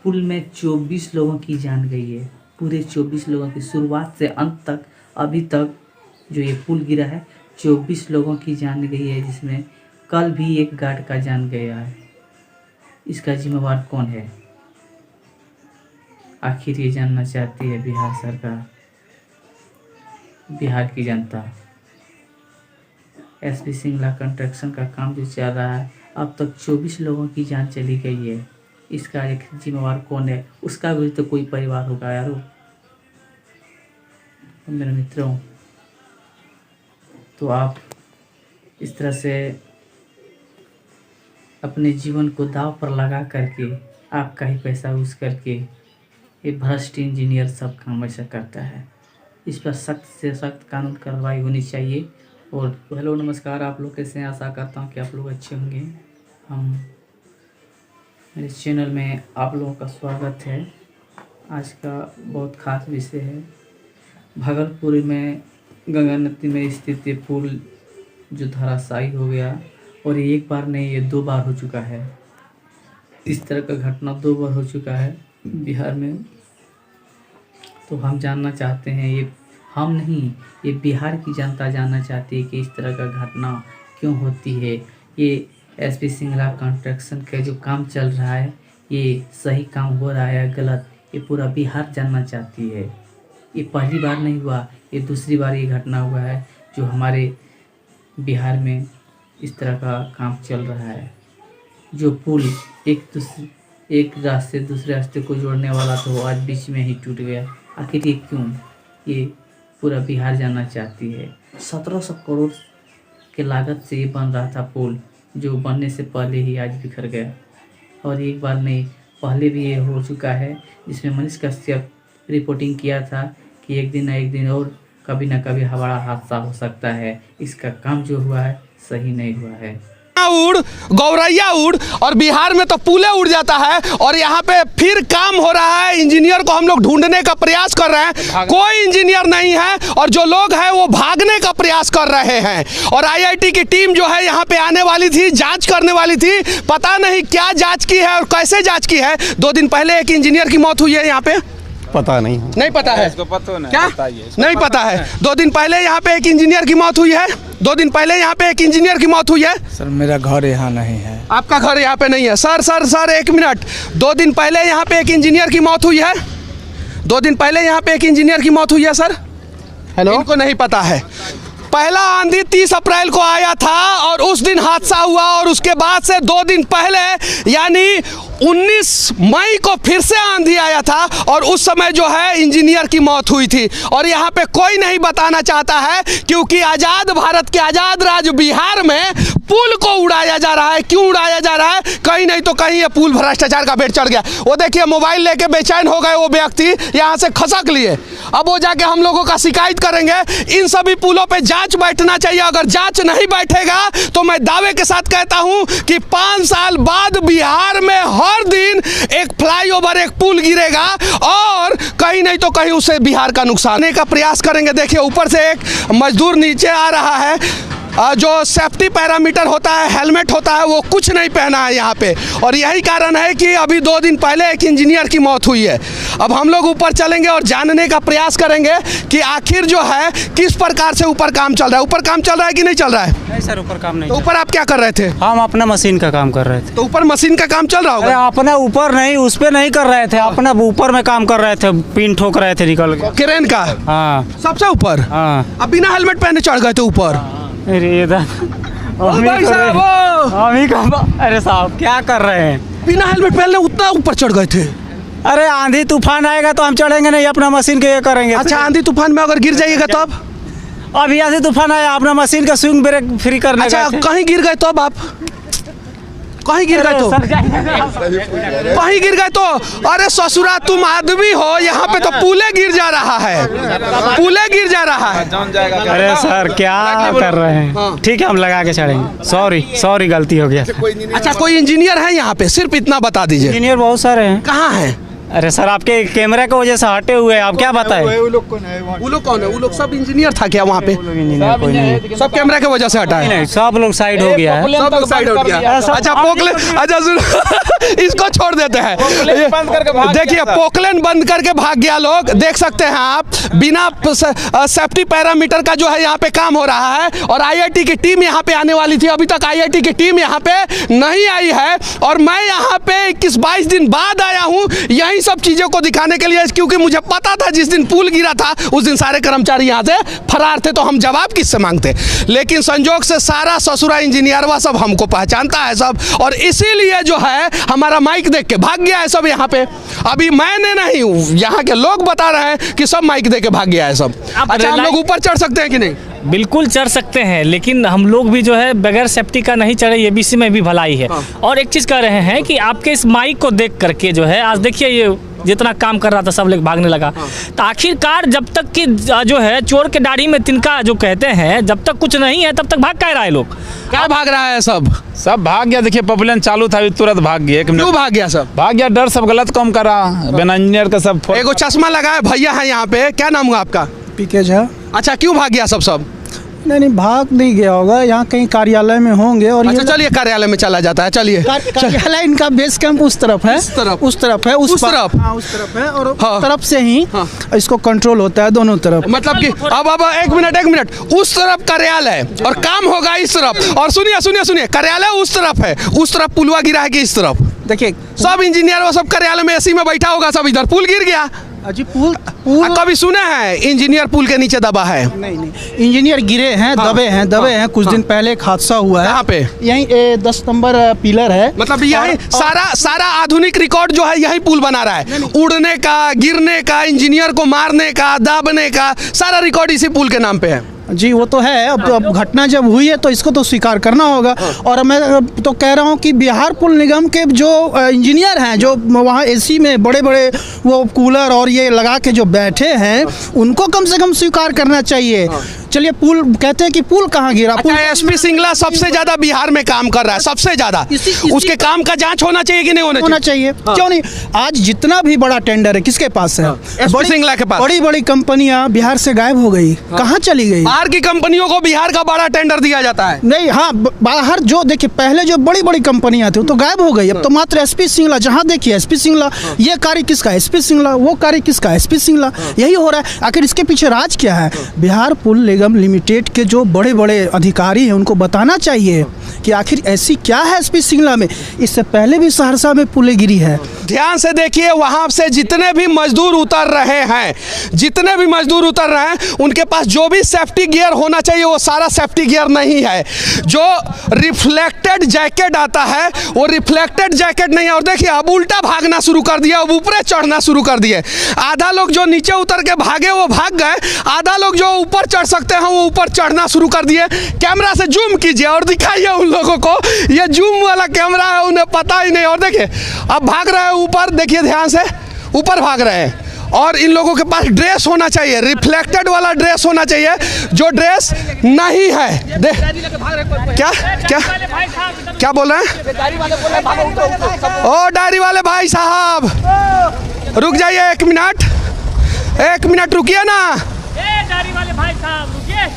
पुल में 24 लोगों की जान गई है। पूरे 24 लोगों की, शुरुआत से अंत तक अभी तक जो ये पुल गिरा है 24 लोगों की जान गई है, जिसमें कल भी एक गार्ड का जान गया है। इसका जिम्मेवार कौन है? आखिर ये जानना चाहती है बिहार सरकार, बिहार की जनता। एसपी सिंगला कंस्ट्रक्शन का काम जो चल रहा है, अब तक 24 लोगों की जान चली गई है। इसका एक जिम्मेवार कौन है? उसका भी तो कोई परिवार होगा यारो। मेरे मित्रों, तो आप इस तरह से अपने जीवन को दांव पर लगा करके, आपका ही पैसा यूज करके, ये भ्रष्ट इंजीनियर सब काम ऐसा करता है। इस पर सख्त से सख्त कानून कार्रवाई होनी चाहिए। और हेलो नमस्कार, आप लोग कैसे हैं? आशा करता हूँ कि आप लोग अच्छे होंगे। हम मेरे चैनल में आप लोगों का स्वागत है। आज का बहुत ख़ास विषय है, भागलपुर में गंगा नदी में स्थित ये पुल जो धराशायी हो गया, और ये एक बार नहीं, ये 2 बार हो चुका है। इस तरह का घटना 2 बार हो चुका है बिहार में। तो हम जानना चाहते हैं, ये हम नहीं, ये बिहार की जनता जानना चाहती है कि इस तरह का घटना क्यों होती है। ये एसपी सिंगला कंस्ट्रक्शन का जो काम चल रहा है, ये सही काम हो रहा है या गलत, ये पूरा बिहार जानना चाहती है। ये पहली बार नहीं हुआ, ये दूसरी बार ये घटना हुआ है जो हमारे बिहार में इस तरह का काम चल रहा है। जो पुल एक रास्ते से दूसरे रास्ते को जोड़ने वाला था, वो आज बीच में ही टूट गया। आखिर ये क्यों? ये पूरा बिहार जानना चाहती है। 1700 करोड़ के लागत से ये बन रहा था पुल, जो बनने से पहले ही आज बिखर गया। और एक बार नहीं, पहले भी ये हो चुका है, जिसमें मनीष कश्यप रिपोर्टिंग किया था कि एक दिन ना एक दिन और कभी ना कभी बड़ा हादसा हो सकता है। इसका काम जो हुआ है सही नहीं हुआ है। उड़ गौरैया उड़, और बिहार में तो पुले उड़ जाता है। और यहाँ पे फिर काम हो रहा है, इंजीनियर को हम लोग ढूंढने का प्रयास कर रहे हैं, कोई इंजीनियर नहीं है। और जो लोग हैं वो भागने का प्रयास कर रहे हैं। और आईआईटी की टीम जो है यहाँ पे आने वाली थी, जांच करने वाली थी, पता नहीं क्या जांच की है और कैसे जांच की है। 2 दिन पहले एक इंजीनियर की मौत हुई है यहाँ पे, पता नहीं पता है इसको, पता नहीं क्या नहीं पता है। 2 दिन पहले यहाँ पे एक इंजीनियर की मौत हुई है। 2 दिन पहले यहाँ पे एक इंजीनियर की मौत हुई है। सर मेरा घर यहाँ नहीं है। आपका घर यहाँ पे नहीं है? Sir 1 minute. 2 दिन पहले यहाँ पे एक इंजीनियर की मौत हुई है। 2 दिन पहले यहाँ पे एक इंजीनियर की मौत हुई है सर। हेलो, इनको नहीं पता है। पहला आंधी 30 अप्रैल को आया था और उस दिन हादसा हुआ, और उसके बाद से 2 दिन पहले यानी 19 मई को फिर से आंधी आया था, और उस समय जो है इंजीनियर की मौत हुई थी। और यहाँ पे कोई नहीं बताना चाहता है, क्योंकि आज़ाद भारत के आज़ाद राज्य बिहार में पुल को उड़ाया जा रहा है। क्यों उड़ाया जा रहा है? कहीं नहीं तो कहीं ये पुल भ्रष्टाचार का बेट चढ़ गया। वो देखिए, मोबाइल लेके बेचैन हो गए वो व्यक्ति, यहाँ से खसक लिए। अब वो जाके हम लोगों का शिकायत करेंगे। इन सभी पुलों पे जांच बैठना चाहिए। अगर जांच नहीं बैठेगा तो मैं दावे के साथ कहता हूं कि 5 साल बाद बिहार में हर दिन एक फ्लाईओवर, एक पुल गिरेगा, और कहीं नहीं तो कहीं उससे बिहार का नुकसान होने का प्रयास करेंगे। देखिए, ऊपर से एक मजदूर नीचे आ रहा है, जो सेफ्टी पैरामीटर होता है, हेलमेट होता है, वो कुछ नहीं पहना है यहाँ पे। और यही कारण है कि अभी 2 दिन पहले एक इंजीनियर की मौत हुई है। अब हम लोग ऊपर चलेंगे और जानने का प्रयास करेंगे कि आखिर जो है किस प्रकार से ऊपर काम चल रहा है। ऊपर काम चल रहा है कि नहीं चल रहा है? नहीं सर, ऊपर काम नहीं। तो ऊपर आप क्या कर रहे थे? हम अपना मशीन का काम कर रहे थे। तो ऊपर मशीन का काम चल रहा होगा? अपना ऊपर नहीं, उस पे नहीं कर रहे थे, अपना ऊपर में काम कर रहे थे, पिन ठोक रहे थे निकल के। क्रेन का? हाँ, सबसे ऊपर। हाँ। अब बिना हेलमेट पहने चढ़ गए थे ऊपर। अरे साहब क्या कर रहे हैं? बिना हेलमेट पहने उतना ऊपर चढ़ गए थे? अरे आंधी तूफान आएगा तो हम चढ़ेंगे नहीं, अपना मशीन के ये करेंगे। अच्छा, आंधी तूफान में अगर गिर जाइएगा तो? अभी आंधी तूफान आया, अपना मशीन का स्विंग ब्रेक फ्री करने। अच्छा, कहीं गिर गए तो? अब आप कहीं गिर गए तो? कहीं गिर गए तो? अरे ससुरा, तुम आदमी हो, यहाँ पे तो पुले गिर जा रहा है, पुले गिर जा रहा है। अरे सर क्या कर रहे हैं? ठीक है, हम लगा के चढ़ेंगे। सॉरी गलती हो गया। अच्छा, कोई इंजीनियर है यहाँ पे? सिर्फ इतना बता दीजिए। इंजीनियर बहुत सारे हैं। कहाँ है? अरे सर आपके कैमरे की वजह से हटे हुए हैं, आप क्या बताएं? वो लोग कौन है? वो लोग सब इंजीनियर था क्या वहाँ पे? कोई नहीं, सब कैमरा की वजह से हटा है? नहीं, सब लोग साइड हो गया है। सब लोग साइड हो गया। अच्छा पोकलेन, अच्छा सुनो इसको छोड़ देते हैं। देखिए पोकलेन बंद करके भाग गया लोग, देख सकते हैं आप, बिना सेफ्टी पैरामीटर का जो है यहाँ पे काम हो रहा है। और आईआईटी की टीम यहाँ पे आने वाली थी, अभी तक आईआईटी की टीम यहाँ पे नहीं आई है। और मैं यहाँ पे 21-22 दिन बाद आया हूँ यही सब चीजों को दिखाने के लिए, क्योंकि मुझे पता था जिस दिन पुल गिरा था उस दिन सारे कर्मचारी यहाँ से फरार थे, तो हम जवाब किससे मांगते। लेकिन संजोग से सारा ससुरा इंजीनियरवा सब हमको पहचानता है सब, और इसीलिए जो है हमारा माइक देख के भाग गया है सब यहाँ पे। अभी मैंने नहीं, यहाँ के लोग बता रहे हैं कि सब माइक दे के भाग गया है सब। अच्छा हम लोग ऊपर चढ़ सकते हैं कि नहीं? बिल्कुल चढ़ सकते हैं, लेकिन हम लोग भी जो है बगैर सेफ्टी का नहीं चढ़े, ये भी इसी में भी भलाई है। और एक चीज़ कह रहे हैं कि आपके इस माइक को देख करके जो है, आज देखिए ये जितना काम कर रहा था सब लोग भागने लगा। तो आखिरकार जब तक कि जो है चोर के दाढ़ी में तिनका जो कहते हैं, जब तक कुछ नहीं है तब तक भाग क्या रहा है लोग? क्या भाग रहा है सब? सब भाग गया। देखिए पॉपुलेशन चालू था, तुरंत भाग गया। क्यों भाग गया सब? भाग गया, डर, सब गलत काम करा, बिना इंजीनियर का सब। एगो चश्मा लगाए भैया है यहाँ पे, क्या नाम हुआ आपका? पीके झा। अच्छा क्यों भाग गया सब? नहीं भाग नहीं गया होगा, यहाँ कहीं कार्यालय में होंगे। और अच्छा चलिए कार्यालय में चला जाता है, चलिए। कार्यालय इनका बेस कैंप उस तरफ है, उस तरफ है, उस तरफ है। और उस तरफ से ही इसको कंट्रोल होता है दोनों तरफ। मतलब कि अब एक मिनट, उस तरफ कार्यालय और काम होगा इस तरफ। और सुनिए कार्यालय उस तरफ है, उस तरफ पुलवा गिरा है कि इस तरफ? देखिए सब इंजीनियर वो सब कार्यालय में एसी में बैठा होगा, सब इधर पुल गिर गया। अजी पुल कभी सुना है इंजीनियर पुल के नीचे दबा है? नहीं, इंजीनियर गिरे हैं, दबे हैं। कुछ दिन पहले एक हादसा हुआ है। कहाँ पे? यहीं 10 नंबर पिलर है। मतलब यही सारा आधुनिक रिकॉर्ड जो है यही पुल बना रहा है। उड़ने का, गिरने का, इंजीनियर को मारने का, दाबने का, सारा रिकॉर्ड इसी पुल के नाम पे है। जी वो तो है। अब घटना जब हुई है तो इसको तो स्वीकार करना होगा। और मैं तो कह रहा हूँ कि बिहार पुल निगम के जो इंजीनियर हैं, जो वहाँ एसी में बड़े बड़े वो कूलर और ये लगा के जो बैठे हैं, उनको कम से कम स्वीकार करना चाहिए। चलिए पुल कहते हैं कि पुल कहाँ गिरा? अच्छा एसपी सिंगला सबसे ज्यादा बिहार में काम कर रहा है, सबसे ज्यादा। उसके काम का जांच होना चाहिए कि नहीं होना चाहिए? क्यों नहीं? आज जितना भी बड़ा टेंडर है किसके पास है? एसपी सिंगला के पास। बड़ी कंपनियां बिहार से गायब हो गई, कहाँ चली गई? बाहर की कंपनियों को बिहार का बड़ा टेंडर दिया जाता है। नहीं, हाँ बाहर जो देखिए पहले जो बड़ी कंपनियां थी वो तो गायब हो गई। अब तो मात्र एसपी सिंगला, जहाँ देखिए एसपी सिंगला, ये कार्य किसका? एसपी सिंगला, वो कार्य किसका? एसपी सिंगला। यही हो रहा है। आखिर इसके पीछे राज क्या है? बिहार पुल निगम लिमिटेड के जो बड़े अधिकारी हैं उनको बताना चाहिए कि आखिर ऐसी क्या है एसपी सिंगला में। इससे पहले भी सहरसा में पुलें गिरी है। ध्यान से देखिए, वहां से जितने भी मजदूर उतर रहे हैं, उनके पास जो भी सेफ्टी गियर होना चाहिए वो सारा सेफ्टी गियर नहीं है। जो रिफ्लेक्टेड जैकेट आता है वो रिफ्लेक्टेड जैकेट नहीं है। और देखिए अब उल्टा भागना शुरू कर दिया, अब ऊपर चढ़ना शुरू कर दिए। आधा लोग जो नीचे उतर के भागे वो भाग गए, आधा लोग जो ऊपर चढ़ सकते हैं वो ऊपर चढ़ना शुरू कर दिए। कैमरा से जूम कीजिए और दिखाइए उन लोगों को, ये जूम वाला कैमरा है, उन्हें पता ही नहीं। और देखिए अब भाग रहे हैं ऊपर, देखिए ध्यान से ऊपर भाग रहे हैं। और इन लोगों के पास ड्रेस होना चाहिए, रिफ्लेक्टेड वाला ड्रेस होना चाहिए, जो ड्रेस नहीं है। देख क्या बोल रहे हैं? ओ डायरी वाले भाई साहब रुक जाइए, एक मिनट रुकिए ना। डायरी वाले भाई साहब रुकिए।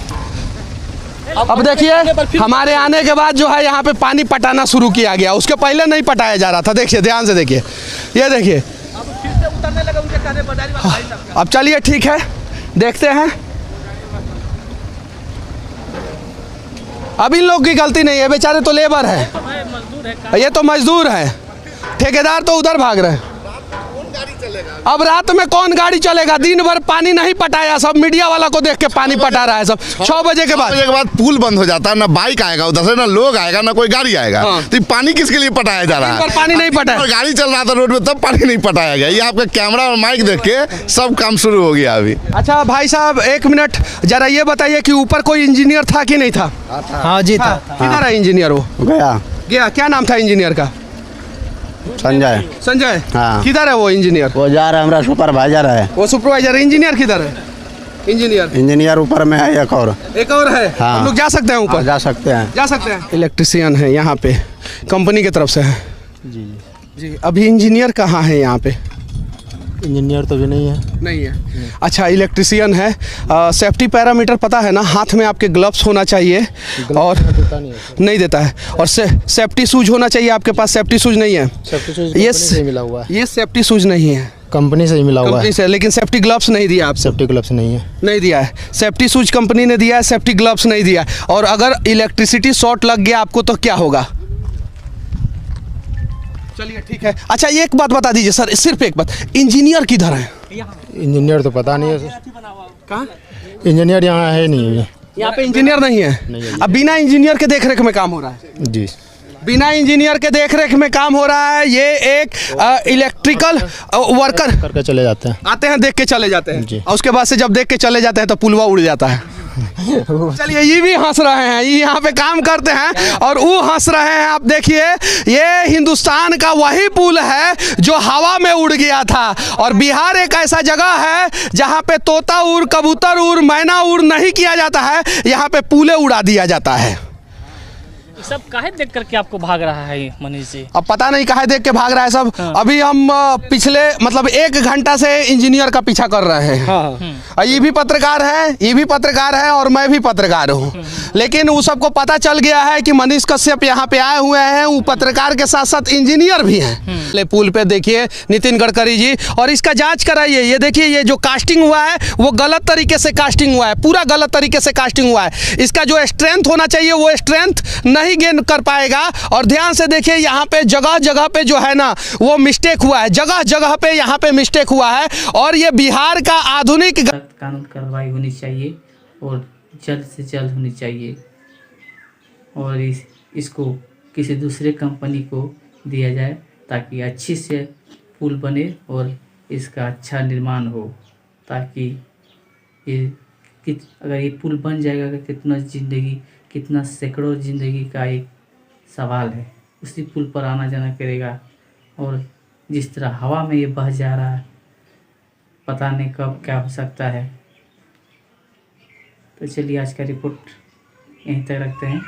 अब देखिए हमारे आने के बाद जो है यहाँ पे पानी पटाना शुरू किया गया, उसके पहले नहीं पटाया जा रहा था। देखिए ध्यान से देखिए, ये देखिए अब चलिए ठीक है, देखते हैं। अब इन लोग की गलती नहीं है, बेचारे तो लेबर है, ये तो मजदूर है। ठेकेदार तो उधर भाग रहे हैं। अब रात में कौन गाड़ी चलेगा? दिन भर पानी नहीं पटाया, सब मीडिया वाला को देख के पानी पटा रहा है सब। 6 बजे के बाद पुल बंद हो जाता है, ना बाइक आएगा उधर से, ना लोग आएगा, ना कोई गाड़ी आएगा। तो पानी किसके लिए पटाया जा रहा है? पानी नहीं पटाया, गाड़ी चल रहा था रोड में तब पानी नहीं पटाया गया। ये आपका कैमरा और माइक देख के सब काम शुरू हो गया अभी। अच्छा भाई साहब एक मिनट जरा ये बताइए कि ऊपर कोई इंजीनियर था कि नहीं था? हाँ जी था। किधर है इंजीनियर? वो गया। क्या नाम था इंजीनियर का? संजय। हाँ। किधर है वो इंजीनियर? वो जा रहा है, हमारा सुपरवाइजर है। वो सुपरवाइजर, इंजीनियर किधर है? इंजीनियर ऊपर में है, एक और है। हाँ। हम लोग जा सकते हैं ऊपर? जा सकते हैं। इलेक्ट्रिशियन है यहाँ पे, कंपनी की तरफ से है। जी अभी इंजीनियर कहाँ है यहाँ पे? इंजीनियर तो भी नहीं है। नहीं है। अच्छा, इलेक्ट्रिशियन है। सेफ्टी पैरामीटर पता है ना, हाथ में आपके ग्लव्स होना चाहिए और देता नहीं है। नहीं देता है। और सेफ्टी शूज होना चाहिए आपके पास। सेफ्टी शूज नहीं है। सेफ्टी शूज ये से मिला हुआ है। ये सेफ्टी शूज नहीं है, कंपनी से ही मिला हुआ कंपनी है। से। लेकिन सेफ्टी ग्लव्स नहीं दिया आप। सेफ्टी ग्लव्स नहीं है। नहीं दिया है। सेफ्टी शूज कंपनी ने दिया है, सेफ्टी ग्लव्स नहीं दिया। और अगर इलेक्ट्रिसिटी शॉर्ट लग गया आपको तो क्या होगा? चलिए ठीक है। अच्छा, ये एक बात बता दीजिए सर, सिर्फ एक बात, इंजीनियर किधर है? इंजीनियर तो पता नहीं है। कहाँ? इंजीनियर यहाँ है नहीं है। यहाँ पे इंजीनियर नहीं है। अब बिना इंजीनियर के देखरेख में काम हो रहा है। जी, बिना इंजीनियर के देखरेख में काम हो रहा है। ये एक इलेक्ट्रिकल वर्कर करके चले जाते हैं। आते हैं, देख के चले जाते जी। हैं, और उसके बाद से जब देख के चले जाते हैं तो पुलवा उड़ जाता है। चलिए, ये भी हंस रहे हैं, ये यहाँ पे काम करते हैं और वो हंस रहे हैं। आप देखिए, ये हिंदुस्तान का वही पुल है जो हवा में उड़ गया था। और बिहार एक ऐसा जगह है जहाँ पे तोता उड़, कबूतर उड़, मैना उड़ नहीं किया जाता है, यहाँ पे पुले उड़ा दिया जाता है। सब काहे देख करके आपको भाग रहा है मनीष जी? अब पता नहीं काहे देख के भाग रहा है सब। अभी हम पिछले मतलब 1 घंटा से इंजीनियर का पीछा कर रहे हैं। और ये भी पत्रकार है, ये भी पत्रकार है, और मैं भी पत्रकार हूँ। लेकिन वो सबको पता चल गया है कि मनीष कश्यप यहाँ पे आए हुए हैं। वो पत्रकार के साथ साथ इंजीनियर भी हैं। पुल पे देखिए नितिन गडकरी जी, और इसका जांच कराइए। ये देखिए, ये जो कास्टिंग हुआ है वो गलत तरीके से कास्टिंग हुआ है, पूरा गलत तरीके से कास्टिंग हुआ है। इसका जो स्ट्रेंथ होना चाहिए वो स्ट्रेंथ नहीं गेन कर पाएगा। और ध्यान से देखिए, यहाँ पे जगह जगह पे जो है ना वो मिस्टेक हुआ है, जगह जगह पे यहाँ पे मिस्टेक हुआ है। और ये बिहार का आधुनिक सख्त कानून कार्रवाई होनी चाहिए और जल्द से जल्द होनी चाहिए। और इसको किसी दूसरे कंपनी को दिया जाए ताकि अच्छी से पुल बने और इसका अच्छा निर्माण हो। ताकि अगर ये पुल बन जाएगा तो कितना सैकड़ों ज़िंदगी का एक सवाल है। उसी पुल पर आना जाना करेगा। और जिस तरह हवा में ये बह जा रहा है, पता नहीं कब क्या हो सकता है। तो चलिए, आज का रिपोर्ट यहीं तक रखते हैं।